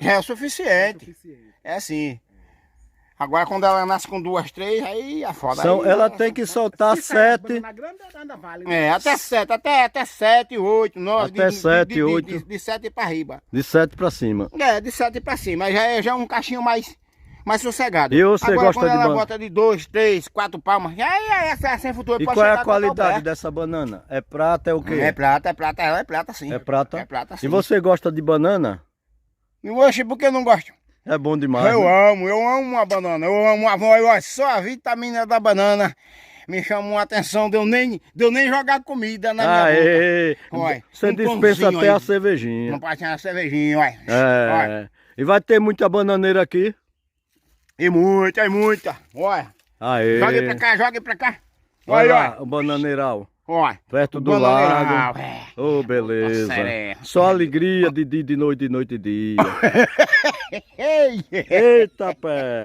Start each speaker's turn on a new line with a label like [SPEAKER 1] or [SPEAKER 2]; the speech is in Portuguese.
[SPEAKER 1] já é o suficiente.
[SPEAKER 2] suficiente.
[SPEAKER 1] É assim. Agora quando ela nasce com 2, 3, aí é foda.
[SPEAKER 3] São,
[SPEAKER 1] Aí,
[SPEAKER 3] ela tem que soltar
[SPEAKER 2] Se sair
[SPEAKER 3] 7.
[SPEAKER 2] banana grande, ainda vale. Né?
[SPEAKER 1] É, até 7, até 7, 8, 9.
[SPEAKER 3] Até 7, 8.
[SPEAKER 1] De 7 para riba.
[SPEAKER 3] De 7 pra cima.
[SPEAKER 1] É, de 7 para cima. Já é um cachinho mais sossegado.
[SPEAKER 3] E você
[SPEAKER 1] agora,
[SPEAKER 3] gosta
[SPEAKER 1] quando
[SPEAKER 3] de
[SPEAKER 1] ela
[SPEAKER 3] banana?
[SPEAKER 1] bota de 2, 3, 4 palmas, aí essa sem futuro
[SPEAKER 3] E
[SPEAKER 1] pode
[SPEAKER 3] qual é
[SPEAKER 1] chegar
[SPEAKER 3] a
[SPEAKER 1] até o
[SPEAKER 3] qualidade
[SPEAKER 1] pé.
[SPEAKER 3] dessa banana? É prata, é o quê?
[SPEAKER 1] É prata, ela é prata sim.
[SPEAKER 3] É prata?
[SPEAKER 1] É prata sim.
[SPEAKER 3] E você gosta de banana?
[SPEAKER 1] E oxe, por que eu não gosto?
[SPEAKER 3] É bom demais.
[SPEAKER 1] Eu
[SPEAKER 3] né?
[SPEAKER 1] amo uma banana, eu amo uma olha, só a vitamina da banana me chamou a atenção de eu nem jogar comida na minha boca.
[SPEAKER 3] Aê!
[SPEAKER 1] Olha,
[SPEAKER 3] Você
[SPEAKER 1] um
[SPEAKER 3] dispensa
[SPEAKER 1] pãozinho
[SPEAKER 3] até
[SPEAKER 1] aí.
[SPEAKER 3] a cervejinha.
[SPEAKER 1] Não pode tirar uma cervejinha, olha. Olha.
[SPEAKER 3] É. E vai ter muita bananeira aqui?
[SPEAKER 1] E muita, olha.
[SPEAKER 3] Aê!
[SPEAKER 1] Jogue pra cá.
[SPEAKER 3] Olha
[SPEAKER 1] Olha,
[SPEAKER 3] lá, o bananeiral.
[SPEAKER 1] olha.
[SPEAKER 3] Perto do
[SPEAKER 1] Bananeiral,
[SPEAKER 3] lago.
[SPEAKER 1] é.
[SPEAKER 3] Ô, beleza.
[SPEAKER 1] Sereno.
[SPEAKER 3] Só alegria de dia, de noite e dia.
[SPEAKER 1] Ei!
[SPEAKER 3] Eita, pé!